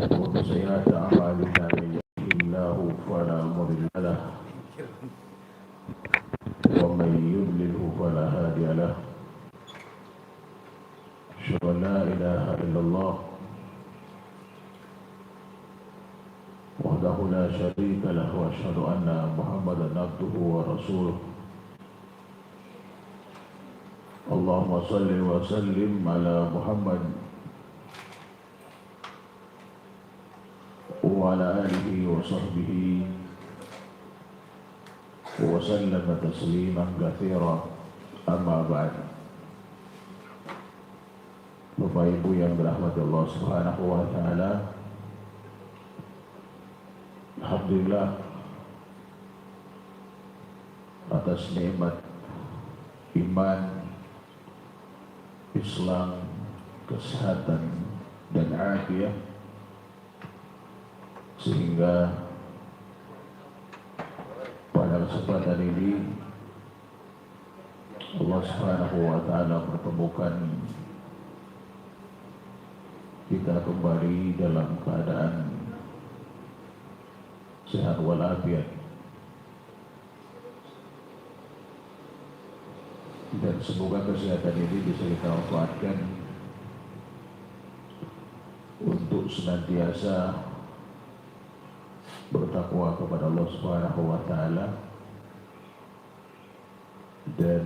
ومن سيئات أعمالنا من يهده الله فلا مضل له ومن يضلله فلا هادي له أشهد أن لا إله إلا الله وحده لا شريك له وأشهد أن محمدا عبده ورسوله اللهم صل وسلم على محمد وعلى آله وصحبه وسلم تسليما كثيرا أما بعد. Bapak Ibu yang dirahmati Allah Subhanahu wa taala, alhamdulillah atas nikmat iman, Islam, kesehatan dan afiat, sehingga pada kesempatan ini Allah Subhanahu wa taala pertemukan kita kembali dalam keadaan sehat walafiat, dan semoga kesehatan ini bisa kita manfaatkan untuk senantiasa bertakwa kepada Allah Subhanahu wa taala, dan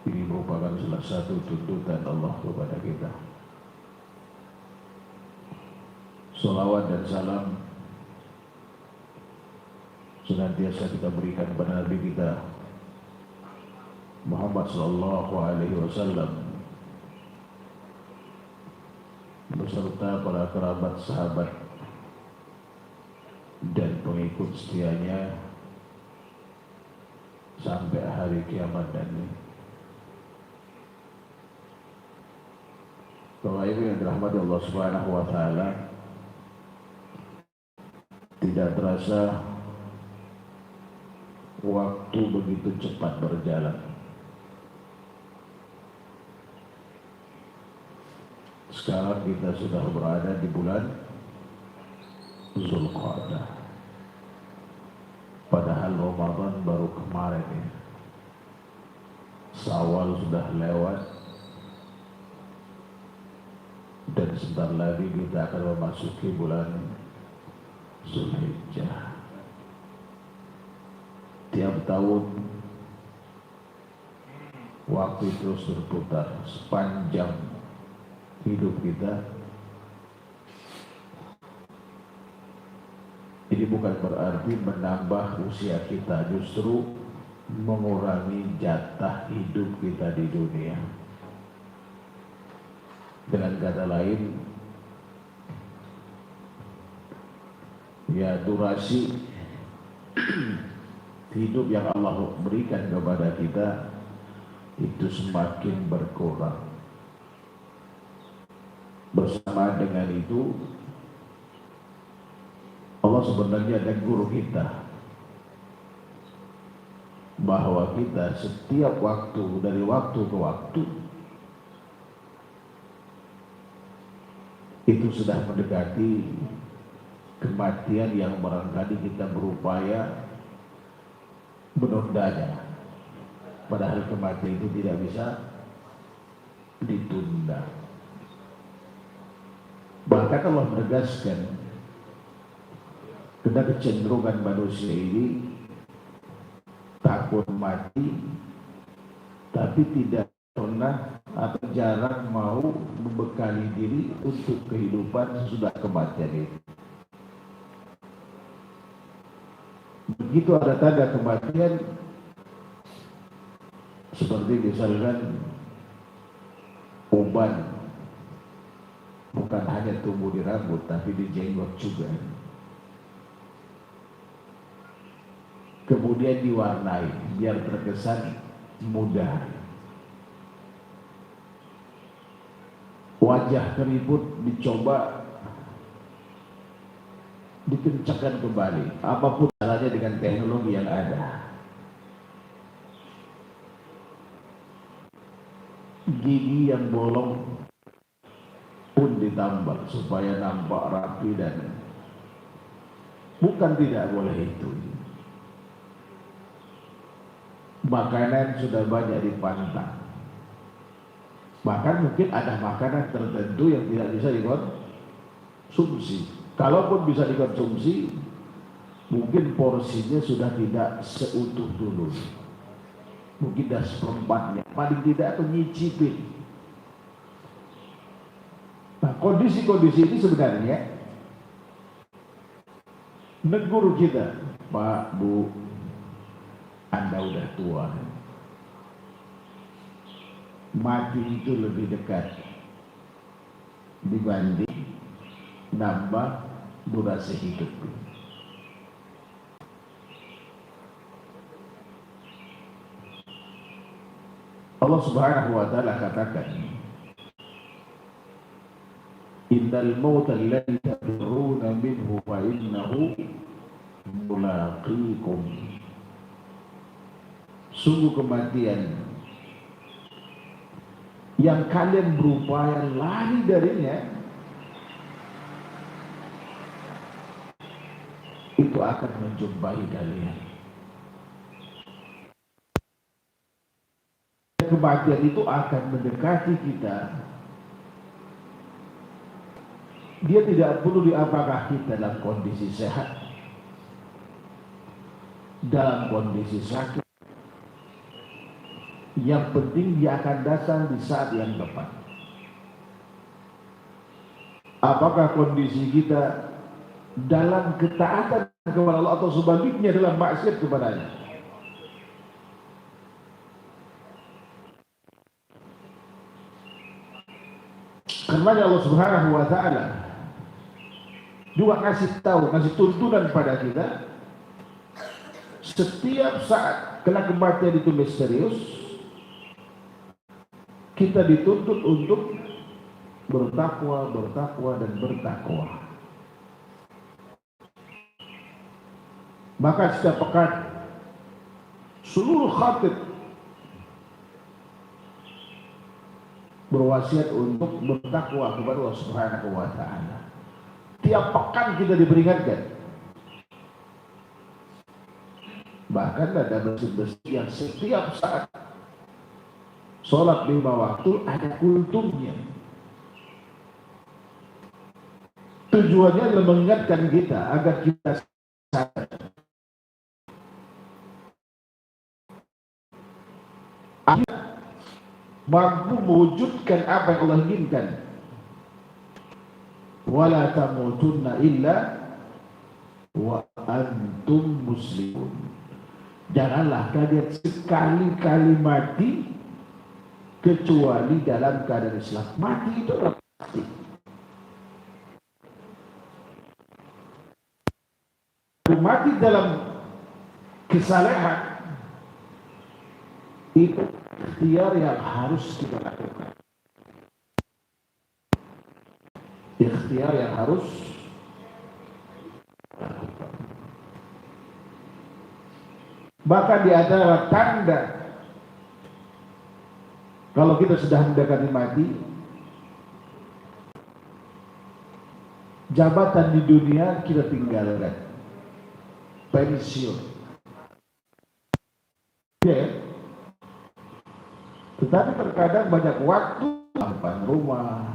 ini merupakan salah satu tuntutan Allah kepada kita. Salawat dan salam senantiasa kita berikan kepada Nabi kita Muhammad sallallahu alaihi wasallam beserta para kerabat, sahabat dan pengikut setianya sampai hari kiamat nanti. Bapak Ibu yang dirahmati Allah Subhanahu wa taala, tidak terasa waktu begitu cepat berjalan. Sekarang kita sudah berada di bulan Zulqa'dah. Padahal Ramadan baru kemarin ya. Syawal sudah lewat, dan sebentar lagi kita akan memasuki bulan Zulhijjah. Tiap tahun waktu terus berputar sepanjang hidup kita. Ini bukan berarti menambah usia kita, justru mengurangi jatah hidup kita di dunia. Dengan kata lain, ya, durasi hidup yang Allah berikan kepada kita itu semakin berkurang. Bersama dengan itu, Allah sebenarnya ada guru kita, bahwa kita setiap waktu, dari waktu ke waktu, itu sudah mendekati kematian yang barangkali kita berupaya menundanya. Padahal kematian itu tidak bisa ditunda. Bahkan Allah menegaskan, karena kecenderungan manusia ini takut mati, tapi tidak pernah atau jarang mau membekali diri untuk kehidupan sesudah kematian itu. Begitu ada tanda kematian, seperti misalkan uban bukan hanya tumbuh di rambut, tapi di jenggot juga. Kemudian diwarnai biar terkesan muda. Wajah keriput dicoba dikencangkan kembali, apapun caranya dengan teknologi yang ada. Gigi yang bolong pun ditambal supaya nampak rapi dan bukan tidak boleh itu. Makanan sudah banyak dipantang. Bahkan mungkin ada makanan tertentu yang tidak bisa dikonsumsi. Kalaupun bisa dikonsumsi, mungkin porsinya sudah tidak seutuh dulu. Mungkin dah seperempatnya, paling tidak atau nyicipin. Nah, kondisi-kondisi ini sebenarnya negur kita, Pak, Bu, Anda udah tua. Mati itu lebih dekat dibanding nambah durasi hidup. Allah Subhanahu wa taala katakan, innal mauta alladhi tadruna minhu fa innahu mulaqikum. Sungguh kematian yang kalian berupaya lari darinya itu akan menjumpai kalian. Kematian itu akan mendekati kita. Dia tidak perlu apakah kita dalam kondisi sehat, dalam kondisi sakit. Yang penting dia akan datang di saat yang tepat. Apakah kondisi kita dalam ketaatan kepada Allah atau sebaliknya dalam maksiat kepadanya? Karena Allah Subhanahu wa taala juga kasih tahu, kasih tuntunan pada kita, setiap saat kala kematian itu misterius, kita dituntut untuk bertakwa, bertakwa dan bertakwa. Maka setiap pekan seluruh khatib berwasiat untuk bertakwa kepada Allah Subhanahu wa taala. Tiap pekan kita diperingatkan. Bahkan ada masjid-masjid yang setiap saat sholat 5 waktu ada kultumnya. Tujuannya adalah mengingatkan kita agar kita sadar. Mampu mewujudkan apa yang Allah inginkan. Wala tamutunna illa wa antum muslimun. Janganlah kalian sekali-kali mati kecuali dalam keadaan Islam. Mati itu adalah pasti. Mati dalam kesalahan itu ikhtiar yang harus kita lakukan. Ikhtiar yang harus lakukan. Bahkan di antara tanda kalau kita sudah mendekati mati, jabatan di dunia kita tinggalkan, pensiun. Ya. Tetapi terkadang banyak waktu depan rumah,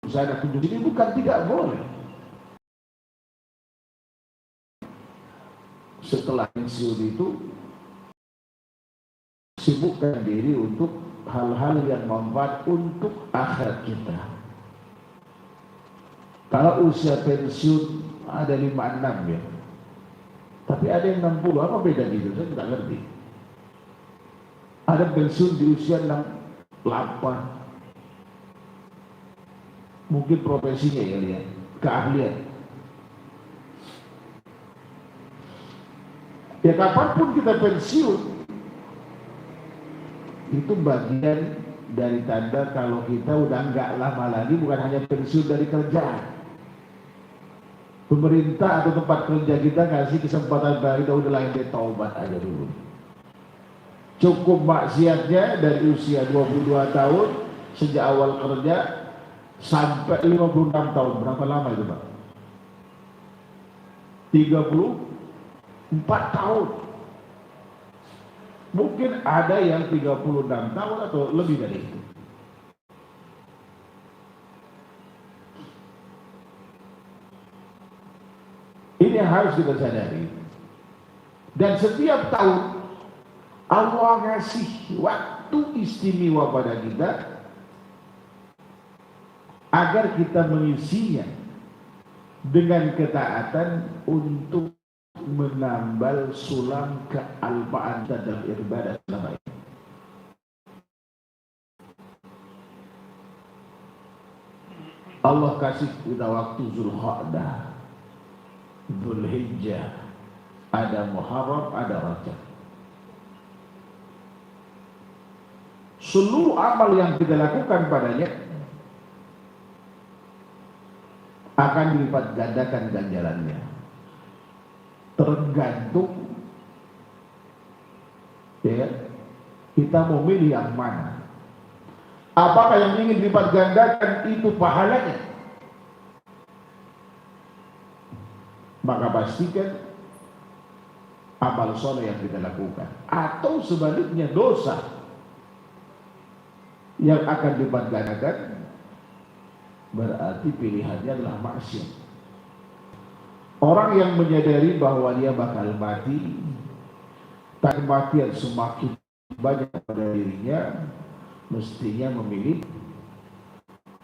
saya kunjung ini bukan tidak boleh. Setelah pensiun itu sibukkan diri untuk hal-hal yang manfaat untuk akhirat kita. Kalau usia pensiun ada 56 ya, tapi ada yang 60, apa beda gitu? Saya tidak ngerti. Ada pensiun di usia 68, mungkin profesinya ya lihat, keahlian. Ya kapanpun kita pensiun, itu bagian dari tanda kalau kita udah nggak lama lagi, bukan hanya pensiun dari kerjaan. Pemerintah atau tempat kerja kita kasih kesempatan bagi kita, udahlah yang taubat aja dulu. Cukup maksiatnya dari usia 22 tahun sejak awal kerja sampai 56 tahun. Berapa lama itu Pak? 34 tahun. Mungkin ada yang 36 tahun atau lebih dari itu. Ini yang harus kita sadari. Dan setiap tahun Allah ngasih waktu istimewa pada kita agar kita mengisinya dengan ketaatan untuk menambal sulam kealpaan dalam ibadah selama ini. Allah kasih kita waktu Zulqa'dah, Dzulhijjah, ada Muharram, ada Rajab. Seluruh amal yang kita lakukan padanya akan dilipat gandakan ganjarannya. Tergantung ya, kita mau milih yang mana. Apakah yang ingin dilipat gandakan itu pahalanya? Maka pastikan amal soleh yang kita lakukan. Atau sebaliknya dosa yang akan dilipat gandakan, berarti pilihannya adalah maksiat. Orang yang menyadari bahwa dia bakal mati, tak kematian semakin banyak pada dirinya, mestinya memilih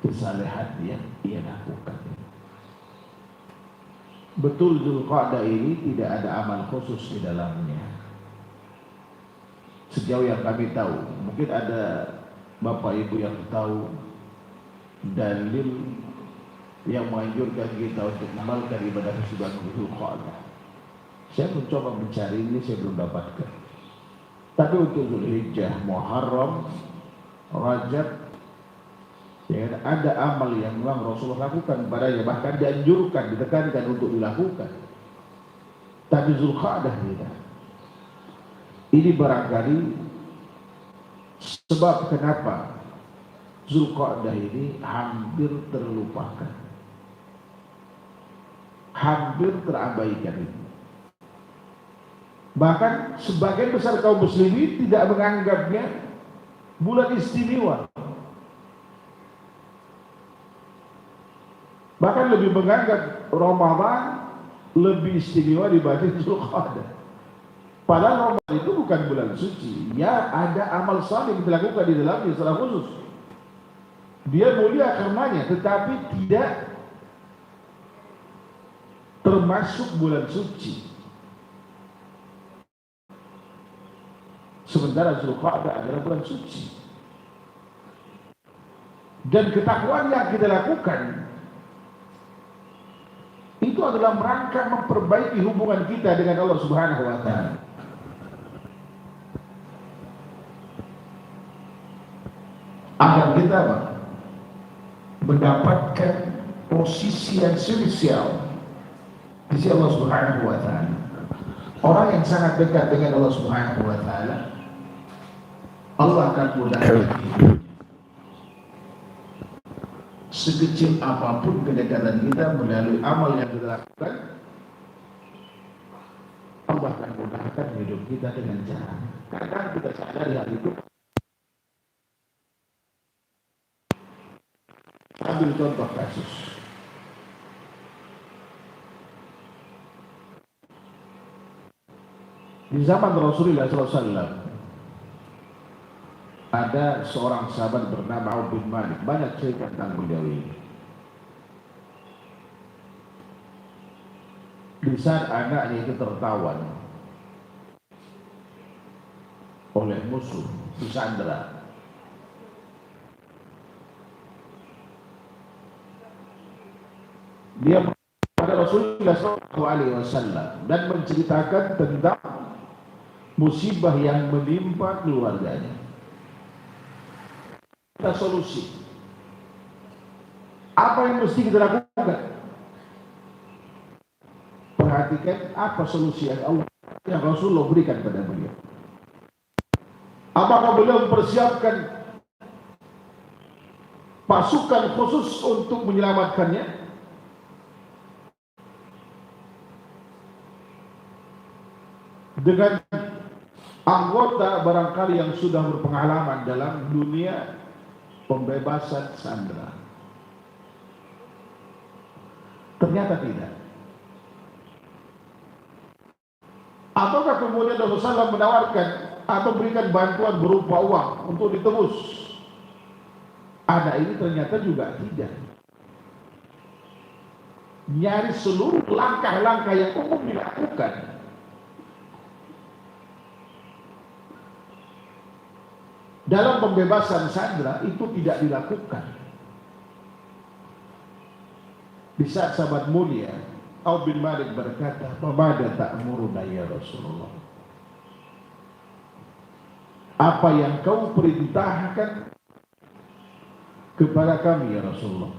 kesalehan yang ia lakukan. Betul Dzulqa'dah ini tidak ada amal khusus di dalamnya. Sejauh yang kami tahu, mungkin ada Bapak Ibu yang tahu dalil yang menganjurkan kita untuk mengamalkan ibadah kesudahan Dzulqa'dah. Saya mencoba mencari ini, saya belum dapatkan. Tapi untuk Dzulhijjah, Muharram, Rajab, ya, ada amal yang memang Rasulullah lakukan padanya, bahkan dianjurkan, ditekankan untuk dilakukan. Tapi Dzulqa'dah tidak. Ini barangkali sebab kenapa Dzulqa'dah ini hampir terlupakan, hampir terabaikan. Bahkan sebagian besar kaum muslimin tidak menganggapnya bulan istimewa, bahkan lebih menganggap Ramadan lebih istimewa dibanding Dzulqa'dah. Padahal Ramadan itu bukan bulan suci, ya ada amal saleh yang dilakukan di dalamnya secara khusus. Dia mulia karenanya, tetapi tidak termasuk bulan suci. Sementara Dzulqa'dah adalah bulan suci. Dan ketakwaan yang kita lakukan itu adalah merangka memperbaiki hubungan kita dengan Allah Subhanahu wa Ta'ala. Agar kita mendapatkan posisi yang spesial di sisi Allah Subhanahu wa Ta'ala. Orang yang sangat dekat dengan Allah Subhanahu wa Ta'ala, Allah akan mudahkan sekecil apapun kedekatan kita melalui amal yang kita lakukan. Allah akan mudahkan hidup kita dengan cara, karena kita sadari hal itu. Ambil contoh kasus. Di zaman Rasulullah SAW ada seorang sahabat bernama Auf bin Malik. Banyak cerita tentang beliau ini. Di saat anaknya itu tertawan oleh musuh, disandra, dia kepada Rasulullah SAW dan menceritakan tentang musibah yang menimpa keluarganya. Kita solusi. Apa yang mesti kita lakukan? Perhatikan apa solusi yang Allah, yang Rasulullah berikan pada beliau. Apakah beliau mempersiapkan pasukan khusus untuk menyelamatkannya? Dengan anggota barangkali yang sudah berpengalaman dalam dunia pembebasan sandera. Ternyata tidak. Ataukah kemudian Rasulullah SAW menawarkan atau berikan bantuan berupa uang untuk ditebus? Ada ini ternyata juga tidak. Nyaris seluruh langkah-langkah yang umum dilakukan dalam pembebasan sandera itu tidak dilakukan. Di saat sahabat mulia Auf bin Malik berkata, "Pemada ta'muruna ya Rasulullah? Apa yang kau perintahkan kepada kami ya Rasulullah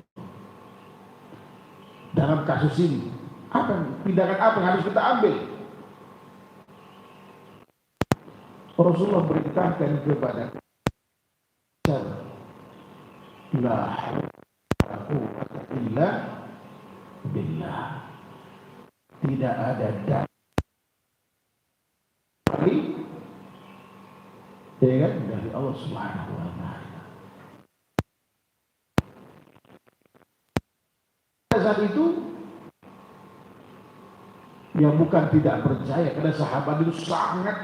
dalam kasus ini? Tindakan apa yang harus kita ambil?" Rasulullah perintahkan kepada la quwwata illa billah. Tidak ada dari Allah Subhanahu wa taala. Pada saat itu yang bukan tidak percaya, karena sahabat itu sangat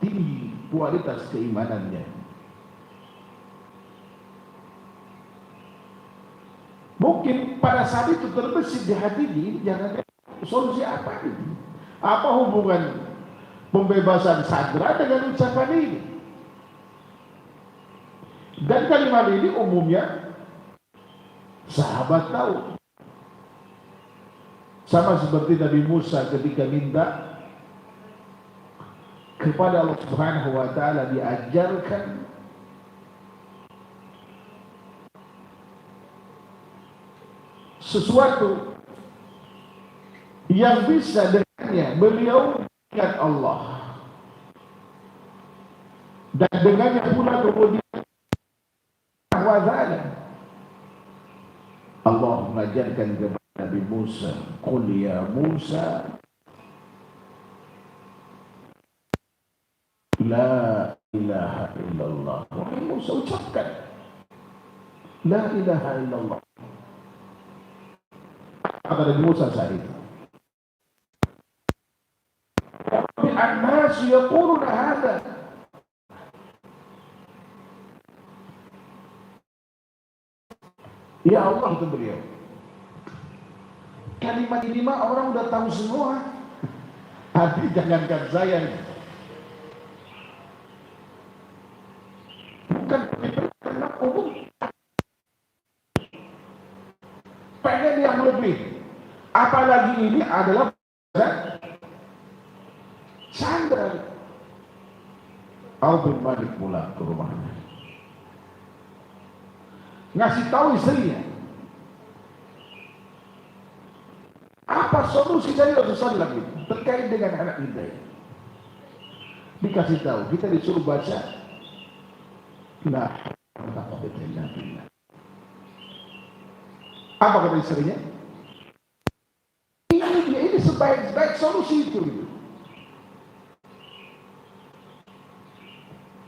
tinggi kualitas keimanannya. Mungkin pada saat itu terbesit di hati ini, jangan solusi apa ini? Apa hubungan pembebasan sandera dengan ucapan ini? Dan kalimat ini umumnya sahabat tahu. Sama seperti Nabi Musa ketika minta kepada Allah Subhanahu wa taala diajarkan sesuatu yang bisa dengannya beliau ingat Allah, dan dengannya pula kemudian Allah mengajarkan kepada Nabi Musa, "Qul ya Musa la ilaha illallah." Wahai Musa, ucapkan la ilaha illallah. Kata Nabi Musa saat itu, "An-nas yaquluna hadha." Ya Allah, itu beliau. Kalimat ini mah orang udah tahu semua. Tapi jangankan saya, bukan karena umum, pengen yang lebih. Apalagi ini adalah sandra. Auf bin Malik pulang ke rumahnya, ngasih tahu istrinya apa solusi dari Rasulullah itu terkait dengan anak kita. Dikasih tahu, kita disuruh baca la quwwata illa billah. Apa kata istrinya? Ini sebaik-baik solusi itu.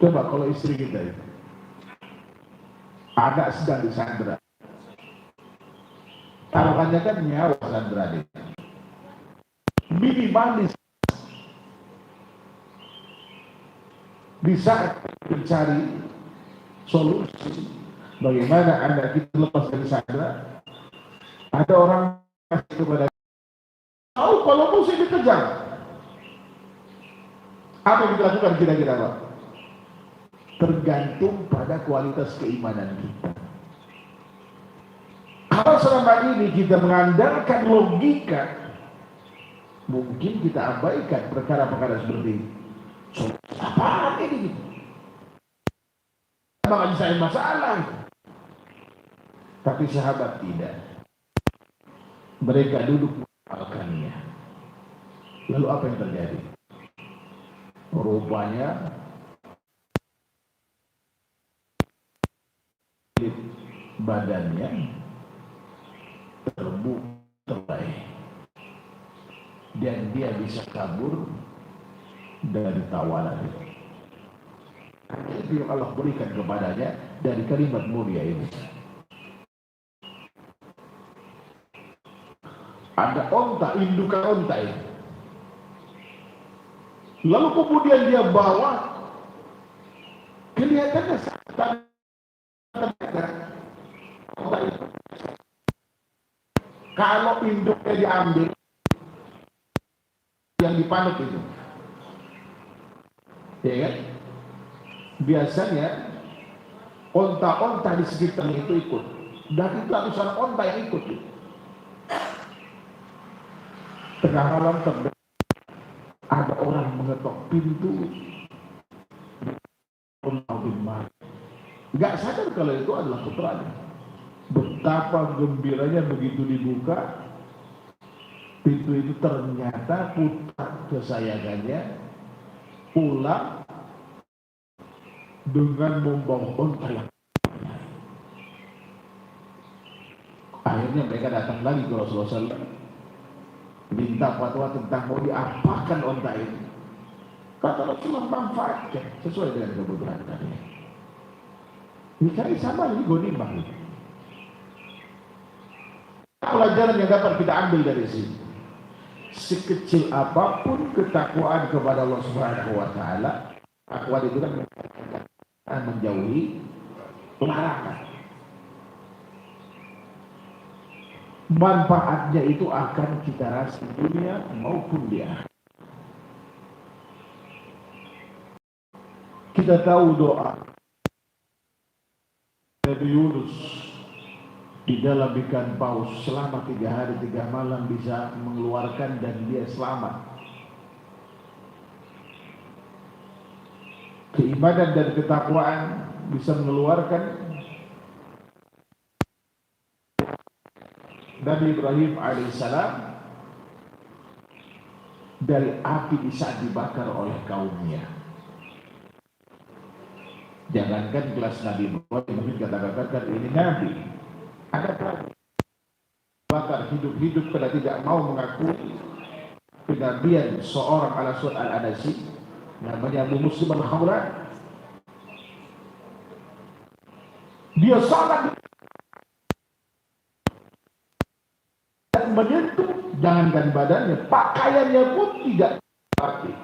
Coba kalau istri kita itu anak sedang disandera, taruhannya kan nyawa sandera dia, minimalis di saat mencari solusi bagaimana anak kita lepas dari sandera, ada orang kasih kepada tahu kalau musuh dikejar, apa yang dilakukan kira-kira Pak? Tergantung pada kualitas keimanan kita. Kalau selama ini kita mengandalkan logika, mungkin kita abaikan perkara-perkara seperti ini. Apaan ini? Bakal disayang masalah. Tapi sahabat tidak. Mereka duduk mengamalkannya. Lalu apa yang terjadi? Rupanya badannya terbuka dan dia bisa kabur dari tawanan itu yang Allah berikan kepadanya dari kalimat mulia ini. Ada onta, indukan onta ini. Lalu kemudian dia bawa, kelihatannya sangat kalau induknya diambil, yang dipanut itu, ya kan? Biasanya onta-onta di sekitarnya itu ikut, dan itu ratusan onta yang ikut. Tengah malam ada orang mengetok pintu, nggak sadar kalau itu adalah putranya. Betapa gembiranya begitu dibuka pintu itu, ternyata putra kesayangannya pulang dengan membawa onta yang akhirnya mereka datang lagi ke Rasulullah SAW, minta fatwa tentang mau diapakan onta ini. Kata Rasulullah, manfaatkan sesuai dengan kebutuhan kalian. Ini cari sama ini ghanimah. Pelajaran yang dapat kita ambil dari sini, sekecil apapun ketakwaan kepada Allah Subhanahu wa taala, takwa itu kan menjauhi larangan. Manfaatnya itu akan kita rasa di dunia maupun di akhirat. Kita tahu doa Nabi Yunus di dalam ikan paus selama 3 hari 3 malam bisa mengeluarkan dan dia selamat. Keimanan dan ketakwaan bisa mengeluarkan Nabi Ibrahim alaihissalam dari api di saat dibakar oleh kaumnya. Jangankan kelas Nabi Ibrahim, mungkin kata-kata ini Nabi, ada bakar hidup-hidup karena tidak mau mengakui kenabian seorang Al-Aswad Al-Anasi namanya Abu Muslim Al-Khawlan. Dia sangat menyentuh, jangankan badannya, pakaiannya pun tidak pakai.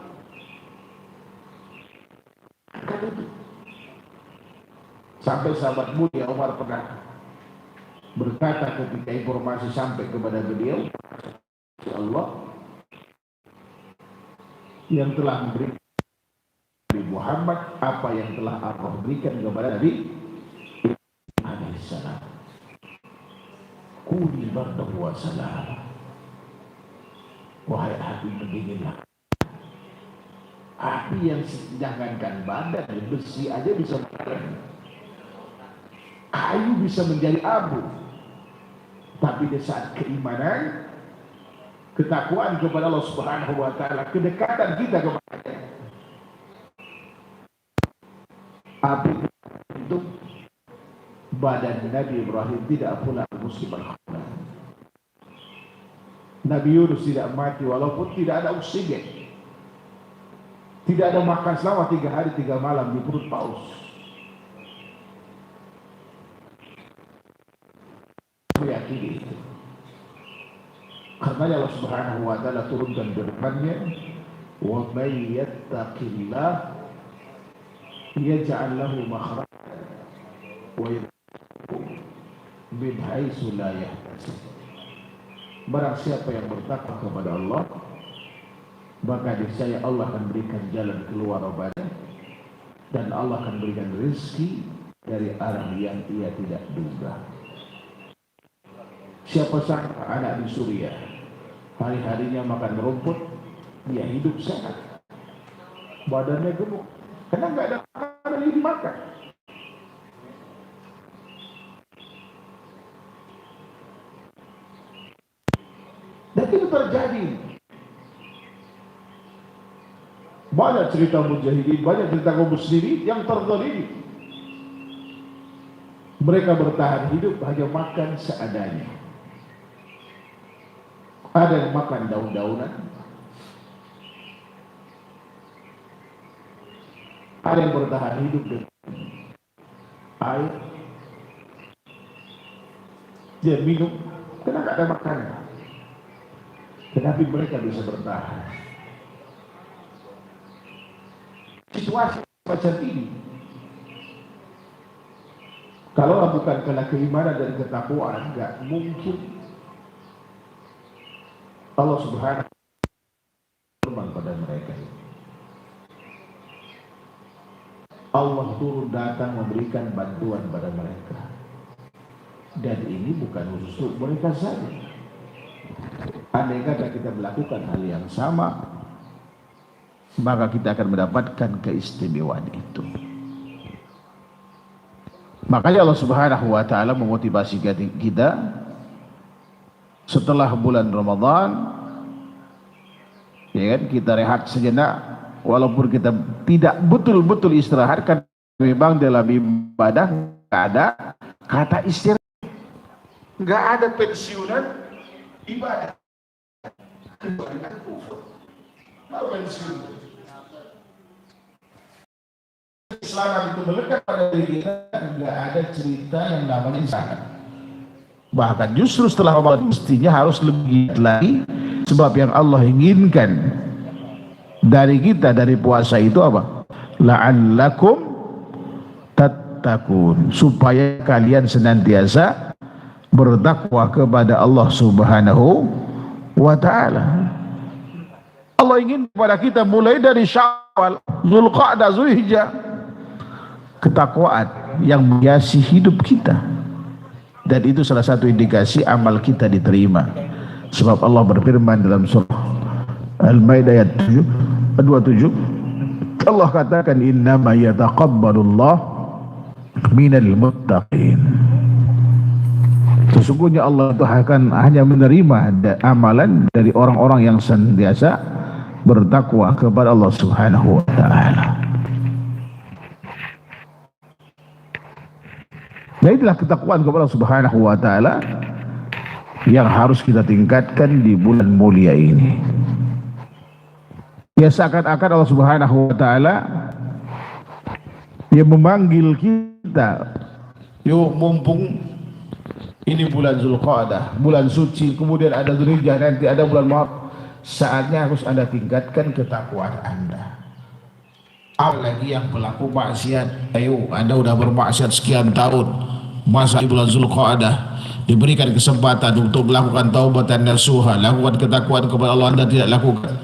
Sampai sahabat mulia Umar pernah berkata ketika informasi sampai kepada beliau, Allah yang telah memberikan Nabi Muhammad apa yang telah Allah berikan kepada Nabi alaihissalam. Kuni bardahu wa salam. Wahai api pendinginlah. Api yang jangankan badan, besi aja bisa menghalang. Kayu bisa menjadi abu. Tapi di saat keimanan, ketakwaan kepada Allah Subhanahu wa taala, kedekatan kita kepadanya, api itu badan Nabi Ibrahim tidak pula muslim. Nabi Yunus tidak mati walaupun tidak ada oksigen, tidak ada makan selama 3 hari 3 malam di perut paus. Meyakini itu karena Allah Subhanahu wa taala turunkan firman-Nya, wa may yattaqillah yaj'al lahu makhrajan wa yarzuqhu min haitsu la yahtasib. Barang siapa yang bertakwa kepada Allah, maka niscaya Allah akan berikan jalan keluar badan dan Allah akan berikan rezeki dari arah yang ia tidak duga. Siapa sangka anak di Suriah hari-harinya makan rumput, dia hidup sehat, badannya gemuk, karena nggak ada makanan yang dimakan. Dan itu terjadi. Banyak cerita mujahidin, banyak cerita kaum muslimin yang terzalimi. Mereka bertahan hidup hanya makan seadanya. Ada yang makan daun-daunan, ada yang bertahan hidup dengan air, dia minum, karena tidak ada makanan. Tetapi mereka bisa bertahan. Situasi macam ini, kalau bukan karena keimanan dan ketakwaan, nggak mungkin Allah Subhanahu wa Ta'ala firman pada mereka. Allah turun datang memberikan bantuan pada mereka. Dan ini bukan khusus mereka saja. Andai kata kita melakukan hal yang sama, maka kita akan mendapatkan keistimewaan itu. Makanya Allah Subhanahu wa Ta'ala memotivasi kita setelah bulan Ramadan, ya kan, kita rehat sejenak, walaupun kita tidak betul-betul istirahat, kan memang dalam ibadah nggak ada kata istirahat, nggak ada pensiunan ibadah. Islam itu melekat pada diri kita, nggak ada cerita yang namanya istirahat. Bahkan justru setelah Ramadan mestinya harus lebih lagi, sebab yang Allah inginkan dari kita dari puasa itu apa? La'allakum tattaqun, supaya kalian senantiasa bertakwa kepada Allah Subhanahu wa Ta'ala. Allah ingin kepada kita mulai dari Syawal, Zulqa'dah, Zulhijjah, ketakwaan yang menghiasi hidup kita. Dan itu salah satu indikasi amal kita diterima. Sebab Allah berfirman dalam surah Al-Maidah ayat 27, Allah katakan, innama yataqabbalullah minal muttaqin. Sesungguhnya Allah itu akan hanya menerima amalan dari orang-orang yang senantiasa bertakwa kepada Allah Subhanahu wa Ta'ala. Nah, itulah ketakwaan kepada Allah Subhanahu wa Ta'ala yang harus kita tingkatkan di bulan mulia ini. Ya, seakan-akan Allah Subhanahu wa Ta'ala yang memanggil kita, yuk mumpung ini bulan Zulqa'dah, bulan suci, kemudian ada Dzulhijjah, nanti ada bulan Muharram, saatnya harus Anda tingkatkan ketakwaan Anda. Apalagi yang pelaku maksiat, ayo Anda udah bermaksiat sekian tahun, masa di bulan Zulqa'dah diberikan kesempatan untuk melakukan taubatan nasuha, lakukan ketakwaan kepada Allah, Anda tidak lakukan.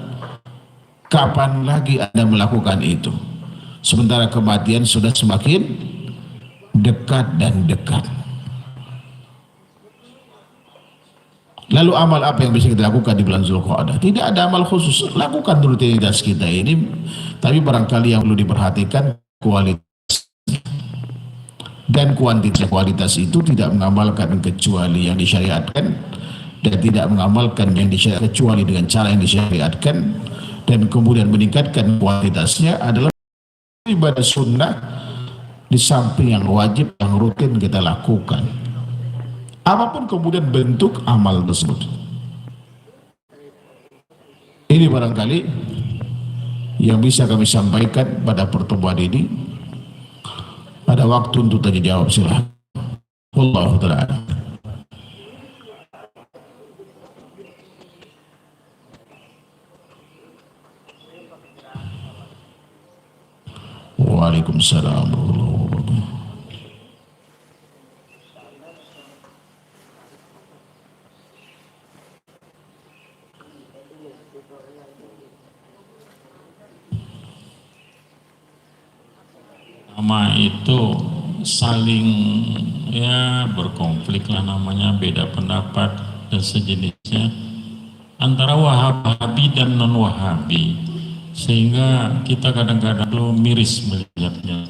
Kapan lagi Anda melakukan itu? Sementara kematian sudah semakin dekat dan dekat. Lalu amal apa yang bisa kita lakukan di bulan Zulqa'dah? Tidak ada amal khusus, lakukan rutinitas kita ini, tapi barangkali yang perlu diperhatikan kualitas dan kuantitas. Kualitas itu tidak mengamalkan kecuali yang disyariatkan, dan tidak mengamalkan yang disyariatkan kecuali dengan cara yang disyariatkan, dan kemudian meningkatkan kualitasnya adalah ibadah sunnah di samping yang wajib yang rutin kita lakukan. Apapun kemudian bentuk amal tersebut. Ini barangkali yang bisa kami sampaikan pada pertemuan ini. Ada waktu untuk tanya jawab, silahkan. Wallahu ta'ala. Waalaikumsalam warahmatullahi wabarakatuh. Nama itu saling ya berkonflik lah namanya, beda pendapat dan sejenisnya antara Wahabi dan non Wahabi, sehingga kita kadang-kadang miris melihatnya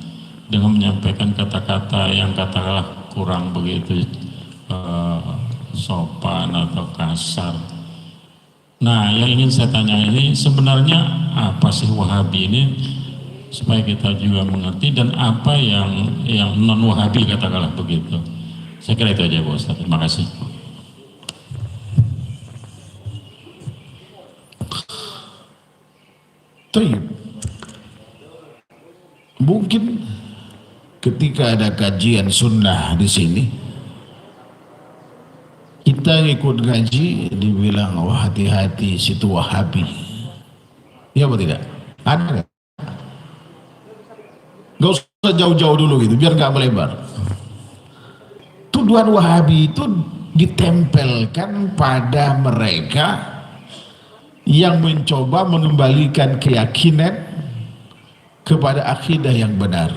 dengan menyampaikan kata-kata yang katakanlah kurang begitu sopan atau kasar. Nah, yang ingin saya tanya ini sebenarnya apa sih Wahabi ini? supaya kita juga mengerti dan apa yang non Wahabi katakanlah begitu. Saya kira itu aja Pak Ustaz. Terima kasih. Mungkin ketika ada kajian sunnah di sini, kita ikut ngaji dibilang wah hati-hati situ Wahabi. Ya apa tidak? Ada nggak? Gak usah jauh-jauh dulu gitu, biar nggak melebar. Tuduhan Wahabi itu ditempelkan pada mereka yang mencoba mengembalikan keyakinan kepada akidah yang benar,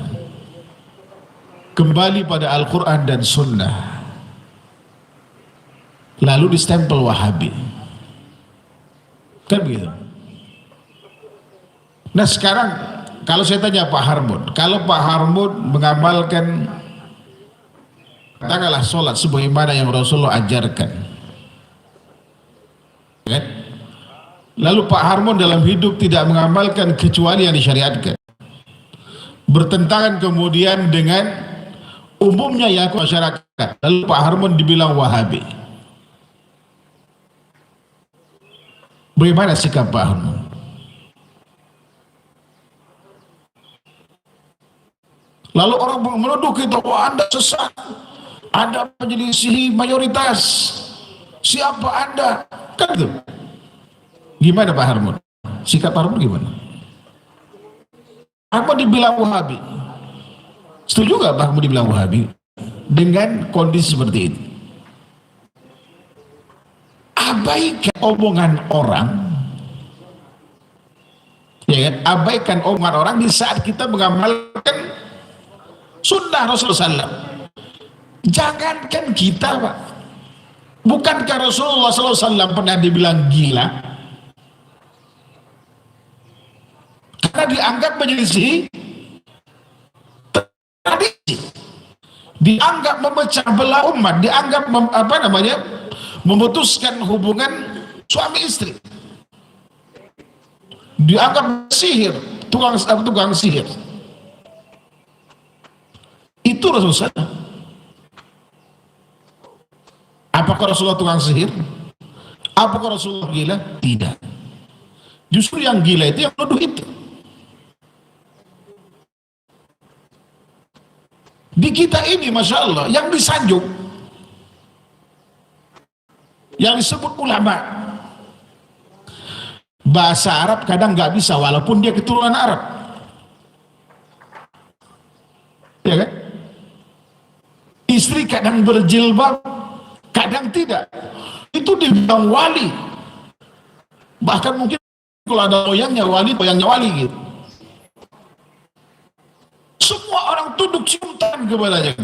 kembali pada Al-Quran dan Sunnah, lalu distempel Wahabi, kan begitu. Nah sekarang kalau saya tanya Pak Harmud, kalau Pak Harmud mengamalkan katakanlah sholat sebagaimana yang Rasulullah ajarkan, kan? Lalu Pak Harmon dalam hidup tidak mengamalkan kecuali yang disyariatkan, bertentangan kemudian dengan umumnya ya masyarakat, lalu Pak Harmon dibilang Wahabi. Bagaimana sikap Pak Harmon? Lalu orang menuduh kita, wah Anda sesat, Anda menyelisih mayoritas, siapa Anda? Kan gitu. Gimana Pak Harmon? Sikap Pak Harmon gimana? Apa dibilang Wahabi? Setuju gak Pak Harmon dibilang Wahabi? Dengan kondisi seperti ini, abaikan omongan orang, ya kan? Abaikan omongan orang di saat kita mengamalkan sunnah Rasulullah SAW. Jangankan kita Pak, bukankah Rasulullah SAW pernah dibilang gila karena dianggap menyelisih tradisi, dianggap memecah belah umat, dianggap memutuskan hubungan suami istri, dianggap sihir, tukang sihir. Itu Rasulullah. Apakah Rasulullah tukang sihir? Apakah Rasulullah gila? Tidak. Justru yang gila itu yang nuduh itu. Di kita ini Masya Allah yang disanjung, yang disebut ulama, bahasa Arab kadang nggak bisa walaupun dia keturunan Arab, ya kan? Istri kadang berjilbab, kadang tidak, itu dibilang wali, bahkan mungkin kalau ada moyangnya wali gitu. Semua orang tunduk cium tangan kepadanya.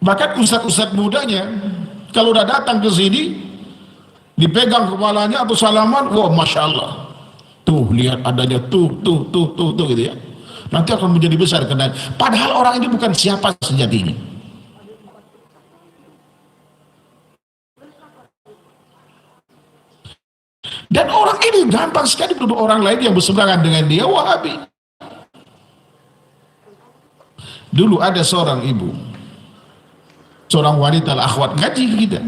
Bahkan ustadz-ustadz mudanya kalau udah datang ke sini dipegang kepalanya atau salaman, wah Masya Allah, tuh lihat adanya tuh gitu ya, nanti akan menjadi besar karena padahal orang ini bukan siapa sejatinya. Dan orang ini gampang sekali menuduh orang lain yang berseberangan dengan dia Wahabi. Dulu ada seorang ibu, seorang wanita al-akhwat ngaji kita.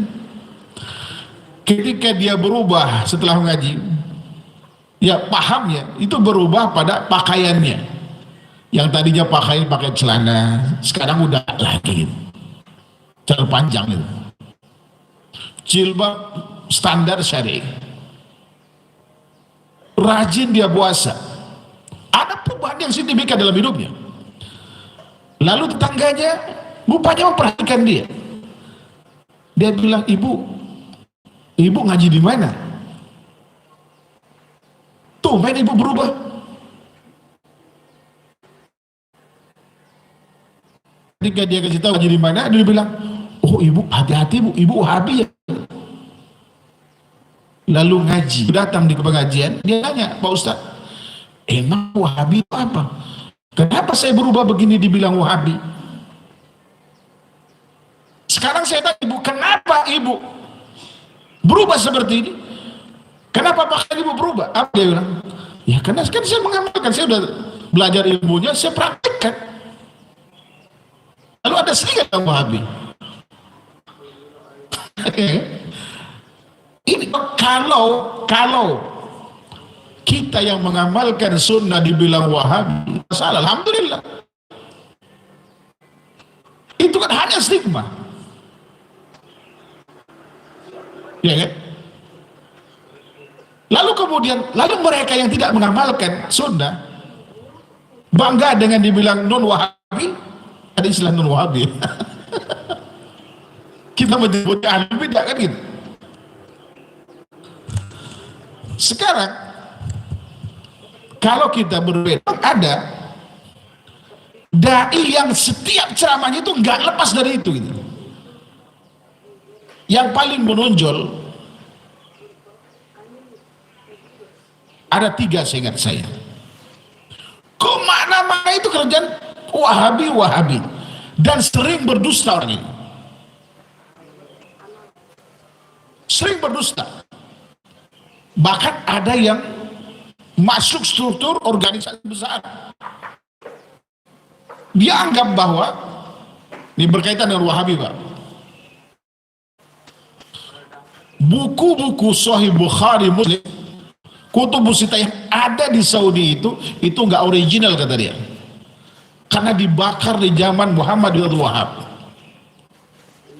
Ketika dia berubah setelah ngaji, ya pahamnya itu berubah pada pakaiannya. Yang tadinya pakai celana, sekarang udah lagi gitu, celana panjang itu, jilbab standar syari. Rajin dia puasa, ada perubahan yang signifikan dalam hidupnya. Lalu tetangganya rupanya memperhatikan dia. Dia bilang, ibu ngaji di mana? Tuh main ibu berubah. Ketika dia kasih tahu ngaji di mana, dia bilang, oh ibu hati-hati ibu Wahabi ya. Lalu ngaji, datang di pengajian, dia tanya, Pak Ustadz, emang Wahabi itu apa? Kenapa saya berubah begini dibilang Wahabi? Sekarang saya tanya ibu, kenapa ibu berubah seperti ini? Kenapa pakaian ibu berubah? Apa dia bilang? Ya karena kan saya mengamalkan, saya udah belajar ilmunya, saya praktekkan. Lalu ada sering yang Wahabi. Ini kalau kita yang mengamalkan sunnah dibilang Wahabi, masalah, alhamdulillah. Itu kan hanya stigma. Ya kan? Lalu kemudian, mereka yang tidak mengamalkan sunnah bangga dengan dibilang non-Wahabi. Ada istilah non-Wahabi. Kita menyebutnya ahli bidah kan gitu. Sekarang kalau kita berbeda, ada dai yang setiap ceramahnya itu nggak lepas dari itu gitu. Yang paling menonjol ada 3 seingat saya. Kemana-mana itu kerjaan Wahabi dan sering berdusta orang ini. Sering berdusta. Bahkan ada yang masuk struktur organisasi besar. Dia anggap bahwa ini berkaitan dengan Wahabi, Pak. Buku-buku Sahih Bukhari, Muslim, Kutubus Sittah yang ada di Saudi itu nggak original kata dia. Karena dibakar di zaman Muhammad bin Abdul Wahab.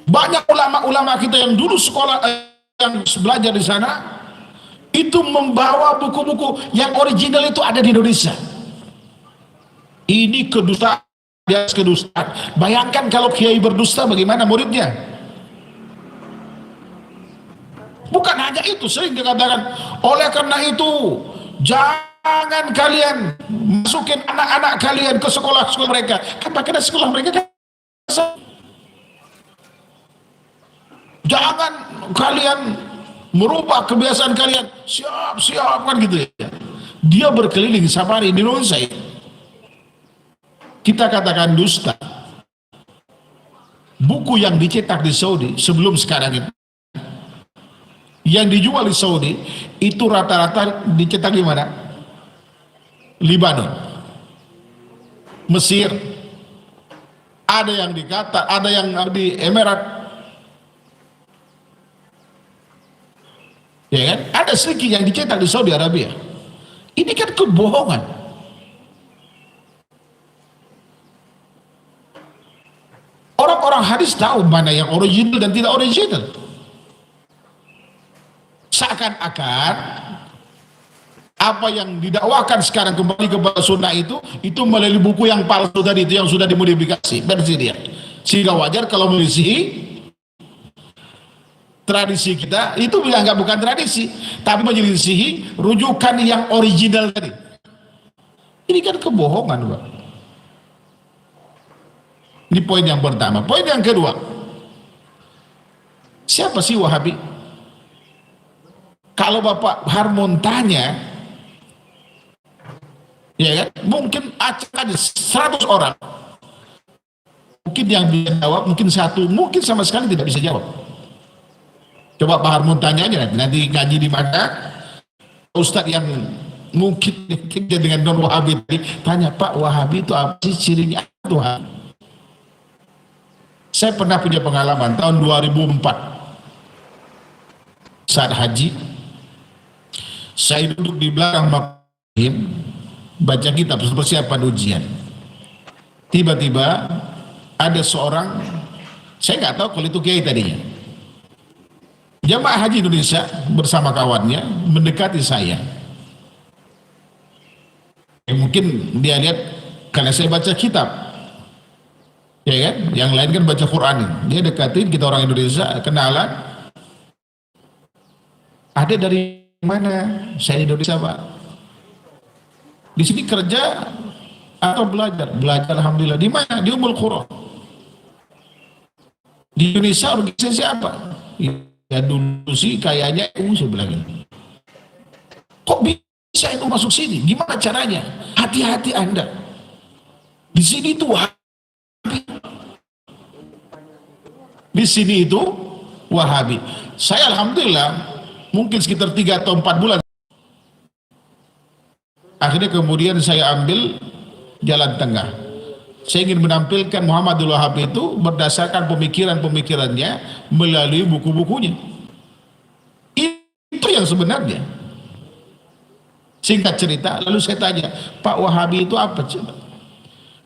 Banyak ulama-ulama kita yang dulu sekolah yang belajar di sana itu membawa buku-buku yang original itu ada di Indonesia. Ini kedustaan, dia kedustaan. Bayangkan kalau kiai berdusta bagaimana muridnya? Bukan hanya itu, sering dikatakan oleh karena itu jangan kalian masukin anak-anak kalian ke sekolah-sekolah mereka. Kan pakai sekolah mereka kan. Jangan kalian merubah kebiasaan kalian. Siap kan gitu ya. Dia berkeliling safari di Indonesia. Kita katakan dusta. Buku yang dicetak di Saudi sebelum sekarang itu, yang dijual di Saudi itu rata-rata dicetak di mana? Libanon, Mesir, ada yang di Qatar, ada yang di Emirat, ya kan? Ada sedikit yang dicetak di Saudi Arabia. Ini kan kebohongan. Orang-orang hadis tahu mana yang original dan tidak original. Seakan-akan apa yang didakwakan sekarang kembali kepada sunnah itu melalui buku yang palsu tadi itu yang sudah dimodifikasi versi dia. Sehingga wajar kalau melisihi tradisi kita itu dianggap bukan tradisi, tapi menyelisihi rujukan yang original tadi. Ini kan kebohongan, Pak. Ini poin yang pertama. Poin yang kedua, siapa sih Wahabi? Kalau Bapak Harmon tanya, ya kan, mungkin acak aja 100 orang, mungkin yang bisa jawab, mungkin 1, mungkin sama sekali tidak bisa jawab. Coba Pak Harmon tanya aja nanti ngaji di mana, Ustadz yang mungkin dengan non Wahabi tanya, Pak, Wahabi itu apa sih cirinya Tuhan? Saya pernah punya pengalaman tahun 2004 saat haji. Saya duduk di belakang makam baca kitab persiapan ujian. Tiba-tiba ada seorang, saya nggak tahu kalau itu kiai tadinya, jamaah haji Indonesia bersama kawannya mendekati saya. Mungkin dia lihat karena saya baca kitab, ya kan? Yang lain kan baca Quran. Dia dekatin kita orang Indonesia, kenalan. Ada dari mana? Saya Indonesia, Pak. Di sini kerja atau belajar? Belajar, alhamdulillah. Di mana? Di Ummul Qura. Di Indonesia organisasi apa? Ya dulu sih kayaknya saya bilang. Kok bisa itu masuk sini? Gimana caranya? Hati-hati Anda. Di sini itu Wahabi. Di sini itu Wahabi. Saya alhamdulillah mungkin sekitar 3 atau 4 bulan. Akhirnya kemudian saya ambil jalan tengah. Saya ingin menampilkan Muhammadul Wahhab itu berdasarkan pemikiran-pemikirannya melalui buku-bukunya. Itu yang sebenarnya. Singkat cerita, lalu saya tanya, Pak, Wahabi itu apa? Coba.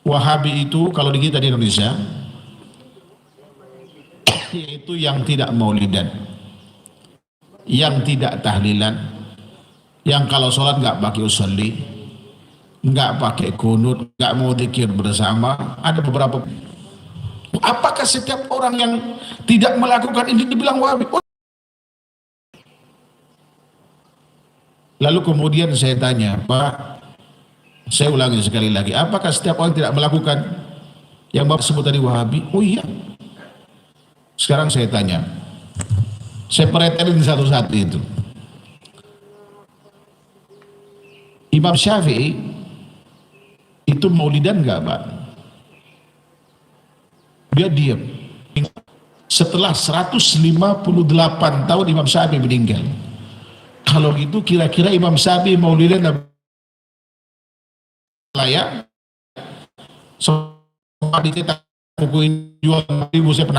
Wahabi itu kalau di kita di Indonesia, yaitu yang tidak maulidan, yang tidak tahlilan, yang kalau sholat nggak pakai usolli, nggak pakai kunut, nggak mau zikir bersama. Ada beberapa. Apakah setiap orang yang tidak melakukan ini dibilang Wahabi? Lalu kemudian saya tanya, Pak, saya ulangi sekali lagi, apakah setiap orang tidak melakukan yang Bapak sebut tadi Wahabi? Oh iya. Sekarang saya tanya, saya pretelin satu-satu itu. Imam Syafi'i itu maulidan enggak, Pak? Dia diam. Setelah 158 tahun Imam Syafi'i meninggal. Kalau gitu kira-kira Imam Syafi'i maulidan layak? Sempat dicetak buku ini jual 1.000, saya pernah